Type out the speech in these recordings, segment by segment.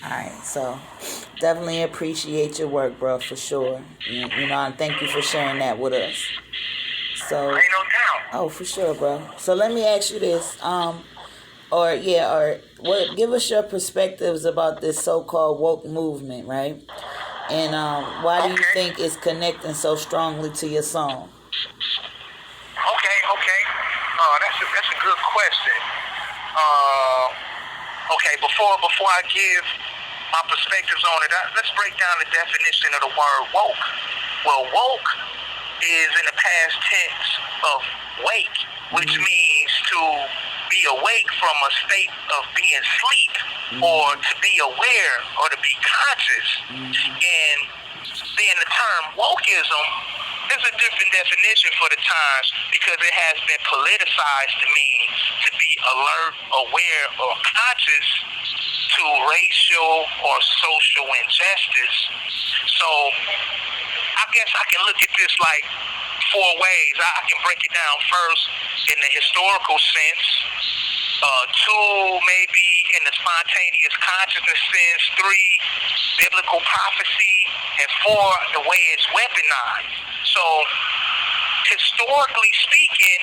All right, so definitely appreciate your work, bro, for sure. And thank you for sharing that with us. So, Ain't no doubt. oh, for sure, bro. So let me ask you this, or what? Give us your perspectives about this so-called woke movement, right? And why do you Okay. think it's connecting so strongly to your song? Okay. Okay. That's a good question. Uh, okay. Before I give my perspectives on it, let's break down the definition of the word woke. Well, woke is in the past tense of wake, which means to be awake from a state of being asleep, or to be aware, or to be conscious. And then the term wokeism is a different definition for the times because it has been politicized to mean to be alert, aware, or conscious to racial or social injustice. So I guess I can look at this like four ways. I can break it down first in the historical sense, two maybe in the spontaneous consciousness sense, three biblical prophecy, and four the way it's weaponized. So historically speaking,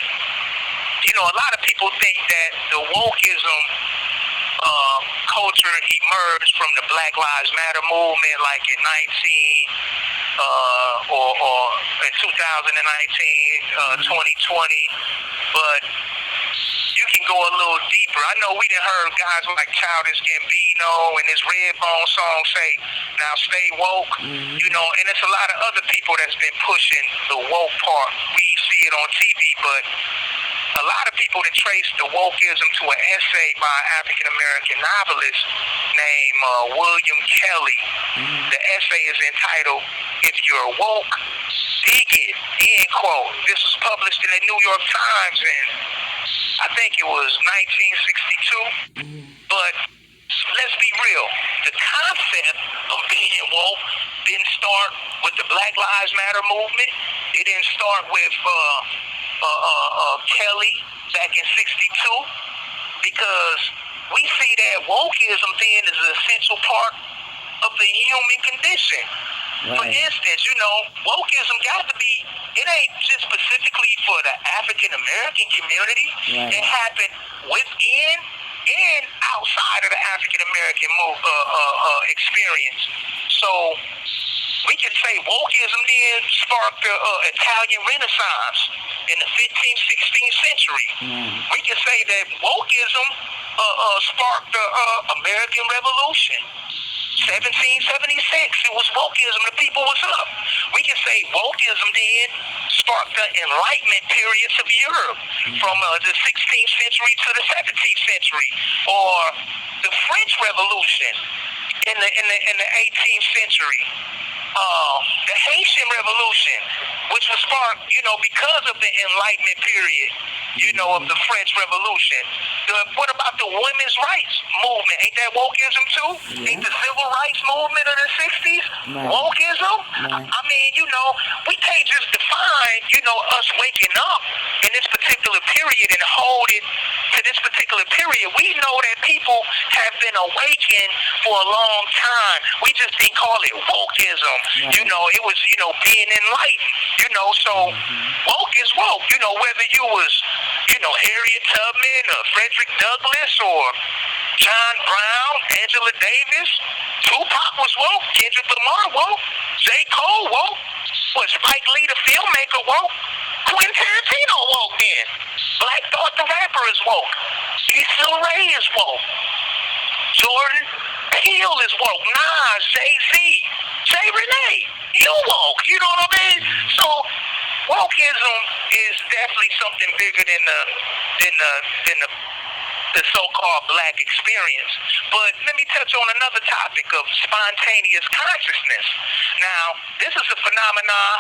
a lot of people think that the wokeism culture emerged from the Black Lives Matter movement, like in 2020, but you can go a little deeper. I know we done heard guys like Childish Gambino and his Redbone song say, "Now stay woke," and it's a lot of other people that's been pushing the woke part. We see it on TV, but a lot of people that trace the wokeism to an essay by an African American novelist named William Kelly. The essay is entitled "If You're Woke, Dig It," end quote. This was published in the New York Times in, I think it was 1962. But let's be real. The concept of being woke didn't start with the Black Lives Matter movement. It didn't start with Kelly back in '62, because we see that wokeism then is an essential part of the human condition. For Right. instance, wokeism got to be, it ain't just specifically for the African American community. Right. It happened within and outside of the African American experience. So we can say wokeism then sparked the Italian Renaissance in the 15th, 16th century. We can say that wokeism sparked the American Revolution. 1776, it was wokeism. The people was up. We can say wokeism then sparked the Enlightenment periods of Europe from the 16th century to the 17th century, or the French Revolution in the 18th century. The Haitian Revolution, which was sparked, because of the Enlightenment period, of the French Revolution. What about the women's rights movement? Ain't that wokeism too? Yeah. Ain't the civil rights movement of the 60s Right. wokeism? Right. I mean, we can't just define, us waking up in this particular period and hold it to this particular period. We know that people have been awakened for a long time. We just didn't call it wokeism. Right. It was, being enlightened, so woke is woke, whether you was, Harriet Tubman or Frederick Douglass or John Brown, Angela Davis. Tupac was woke, Kendrick Lamar woke, J. Cole woke, was Spike Lee the filmmaker woke, Quentin Tarantino woke then, Black Thought the rapper is woke, Issa Rae is woke, Jordan Peele is woke, Nas, Jay-Z, Jay Renee, you woke, you know what I mean? So wokeism is definitely something bigger than the so-called black experience. But let me touch on another topic of spontaneous consciousness. Now, this is a phenomenon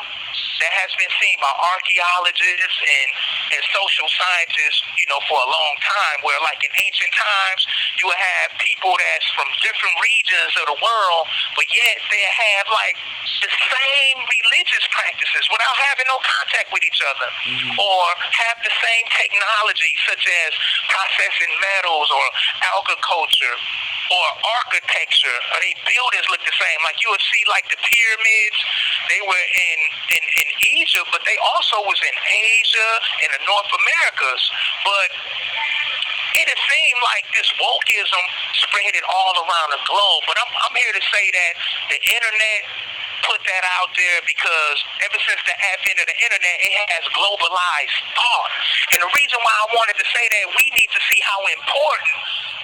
that has been seen by archaeologists and social scientists, for a long time, where like in ancient times, you would have people that's from different regions of the world, but yet they have like the same religious practices without having no contact with each other, or have the same technology such as processing metals or agriculture. or architecture, or they buildings look the same. Like you would see like the pyramids, they were in Egypt, but they also was in Asia and the North Americas. But it has seemed like this wokeism spread all around the globe. But I'm here to say that the internet put that out there because ever since the advent of the internet, it has globalized thought. And the reason why I wanted to say that, we need to see how important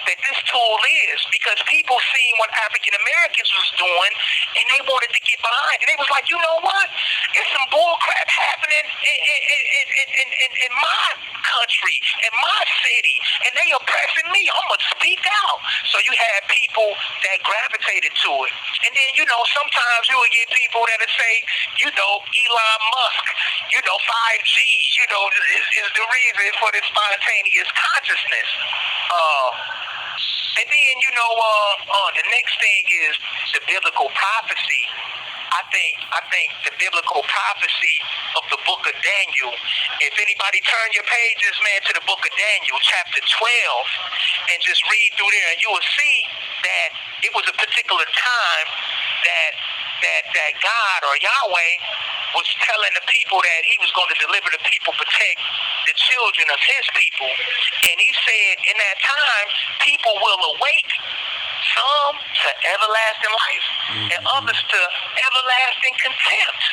that this tool is, because people seen what African Americans was doing and they wanted to get behind it. They was like, you know what? It's some bull crap happening in my country, in my city, and they oppressing me. I'm gonna speak out. So you had people that gravitated to it. And then, sometimes you would get people that would say, Elon Musk, 5G, is the reason for this spontaneous consciousness. And then, the next thing is the biblical prophecy. I think the biblical prophecy of the book of Daniel, if anybody turn your pages, man, to the book of Daniel, chapter 12, and just read through there, and you will see that it was a particular time that God or Yahweh was telling the people that he was going to deliver the people, protect the children of his people. And he said in that time, people will awake, some to everlasting life, and others to everlasting contempt.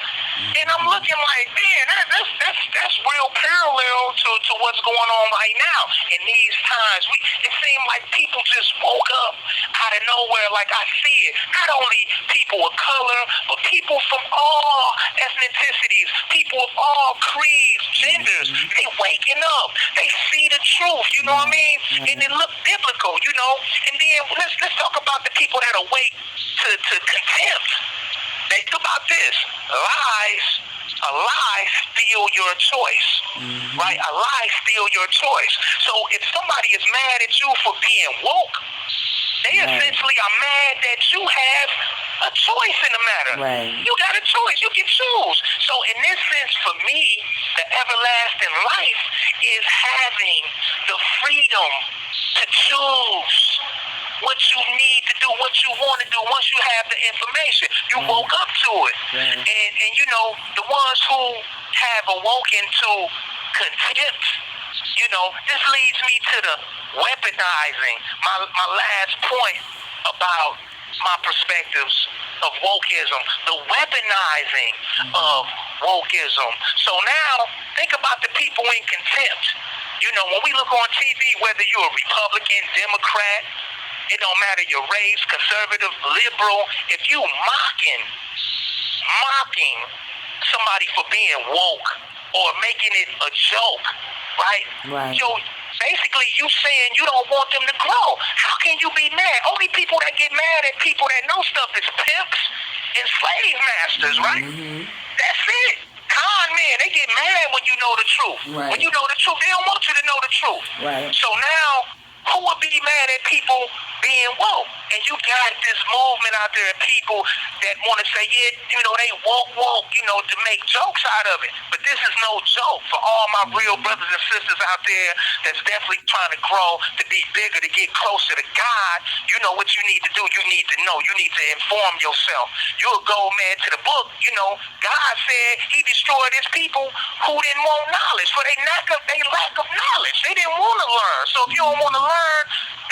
And I'm looking like, man, that's real parallel to what's going on right now. In these times, it seemed like people just woke up out of nowhere. Like I see it, not only people of color, but people from all ethnicities, people of all creeds, genders. They waking up. They see the truth. You know what I mean? And it look biblical. And then let's talk about the people that awake to contempt. Think about this. A lie steal your choice, right? A lie steal your choice. So if somebody is mad at you for being woke, they essentially are mad that you have a choice in the matter. Right. You got a choice. You can choose. So in this sense, for me, the everlasting life is having the freedom to choose what you need to do, what you want to do once you have the information. You woke up to it. Right. And the ones who have awoken to contempt, this leads me to the weaponizing. My last point about my perspectives of wokeism, the weaponizing of wokeism. So now, think about the people in contempt. When we look on TV, whether you're a Republican, Democrat, it don't matter your race, conservative, liberal, if you mocking somebody for being woke or making it a joke, right? Right. Basically you saying you don't want them to grow. How can you be mad? Only people that get mad at people that know stuff is pimps and slave masters, right? That's it. Con men, they get mad when you know the truth. Right. When you know the truth, they don't want you to know the truth. Right. So now, who would be mad at people being woke? And you got this movement out there of people that want to say, they woke, to make jokes out of it. But this is no joke for all my real brothers and sisters out there that's definitely trying to grow, to be bigger, to get closer to God. You know what you need to do. You need to know. You need to inform yourself. You'll go, man, to the book. God said he destroyed his people who didn't want knowledge for their lack of knowledge. They didn't want to learn. So if you don't want to learn,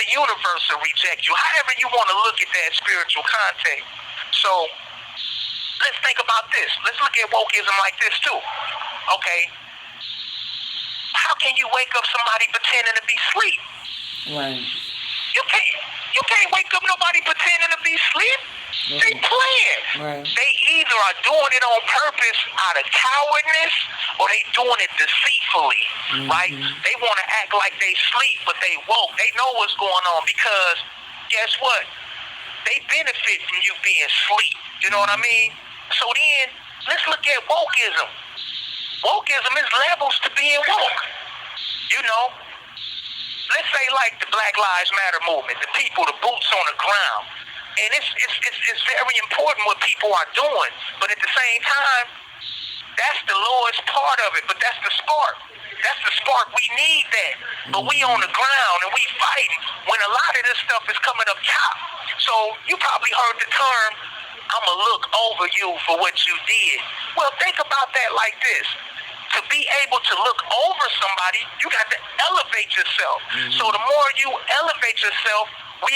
the universe will reject you. However you want to look at that spiritual context. So let's think about this. Let's look at wokeism like this too. Okay. How can you wake up somebody pretending to be asleep? Right. You can't wake up nobody pretending to be asleep. Right. They playing. Right. They either are doing it on purpose out of cowardness or they doing it deceitfully, right? They want to act like they sleep, but they woke. They know what's going on because guess what? They benefit from you being asleep. You know what I mean? So then, let's look at wokeism. Wokeism is levels to being woke. Let's say like the Black Lives Matter movement, the people, the boots on the ground. And it's very important what people are doing. But at the same time, that's the lowest part of it, but that's the spark. That's the spark. We need that. But we on the ground and we fighting when a lot of this stuff is coming up top. So you probably heard the term, I'ma look over you for what you did. Well, think about that like this. To be able to look over somebody, you got to elevate yourself. So the more you elevate yourself, we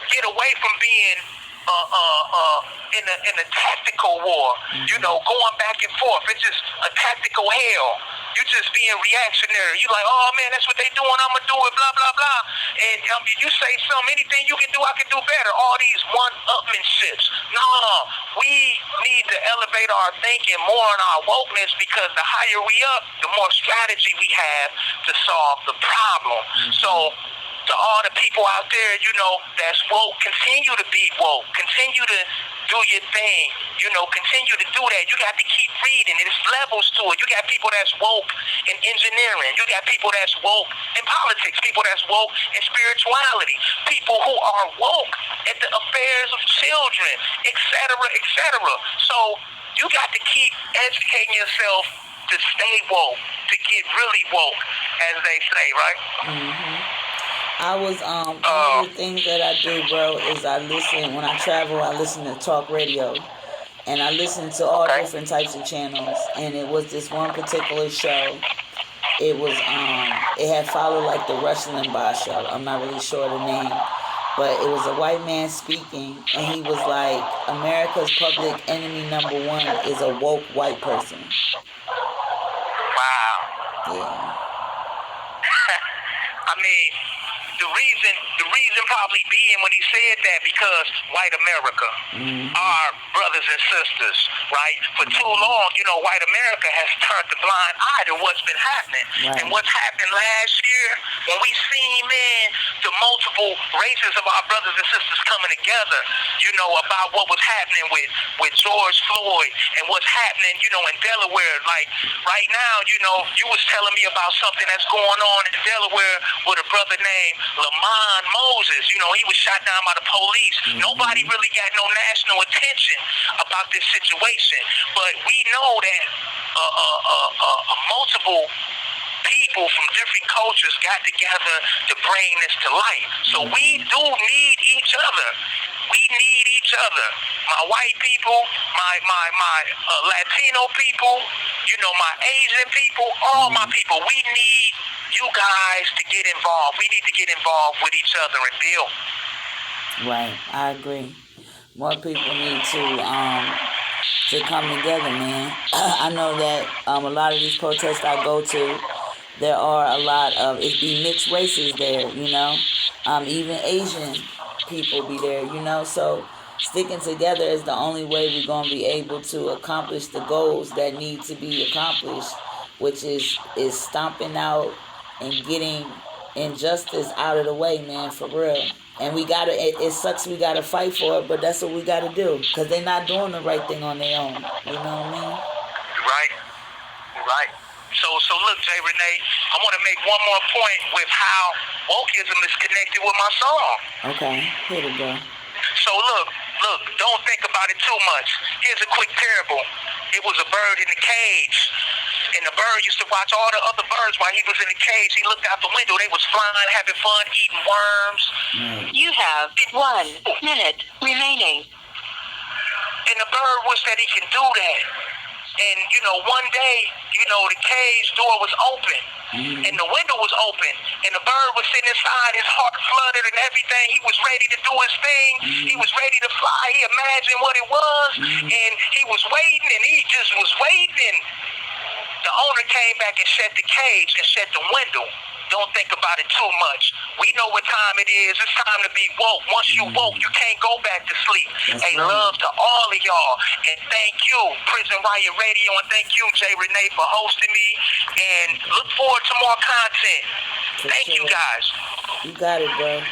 get away from being in a tactical war, going back and forth. It's just a tactical hell. You just being reactionary. You like, oh man, that's what they doing. I'ma do it. Blah blah blah. And you say something, anything you can do, I can do better. All these one-upmanships. No, we need to elevate our thinking more in our wokeness, because the higher we up, the more strategy we have to solve the problem. So, to all the people out there, that's woke, continue to be woke. Continue to do your thing. Continue to do that. You got to keep reading. There's levels to it. You got people that's woke in engineering. You got people that's woke in politics. People that's woke in spirituality. People who are woke at the affairs of children, etc., etc. So you got to keep educating yourself to stay woke, to get really woke, as they say, right? I was one of the things that I do, bro, is I listen when I travel. I listen to talk radio, and I listen to all different types of channels. And it was this one particular show. It was it had followed like the Rush Limbaugh show. I'm not really sure the name, but it was a white man speaking, and he was like, America's public enemy number one is a woke white person. Wow. Yeah. I mean, the reason probably being when he said that, because white America, our brothers and sisters, right? For too long, white America has turned the blind eye to what's been happening. Right. And what's happened last year, when we seen, man, the multiple races of our brothers and sisters coming together, about what was happening with George Floyd and what's happening, in Delaware. Like right now, you was telling me about something that's going on in Delaware with a brother named Lamont Moses. He was shot down by the police. Nobody really got no national attention about this situation. But we know that multiple people from different cultures got together to bring this to light. So we do need each other. We need each other. My white people, my Latino people, my Asian people, all my people. We need you guys to get involved. We need to get involved with each other and build. Right, I agree. More people need to come together, man. I know that a lot of these protests I go to, there are a lot of, it be mixed races there, even Asian people be there, so sticking together is the only way we're going to be able to accomplish the goals that need to be accomplished, which is stomping out and getting injustice out of the way, man, for real. And we gotta, it sucks we gotta fight for it, but that's what we gotta do, because they're not doing the right thing on their own, you know what I mean? Right. So look, Jay Renee, I want to make one more point with how wokeism is connected with my song. Okay, hit it, bro. So look, don't think about it too much. Here's a quick parable. It was a bird in a cage, and the bird used to watch all the other birds while he was in the cage. He looked out the window. They was flying, having fun, eating worms. You have 1 minute remaining. And the bird wished that he can do that. And, one day, the cage door was open, and the window was open, and the bird was sitting inside, his heart fluttered and everything. He was ready to do his thing. He was ready to fly. He imagined what it was, and he was waiting, and he just was waiting. The owner came back and shut the cage and shut the window. Don't think about it too much. We know what time it is. It's time to be woke. Once you woke, you can't go back to sleep. Hey, love to all of y'all. And thank you, Prison Riot Radio, and thank you, Jay Renee, for hosting me. And look forward to more content. Thank you, guys. You got it, bro.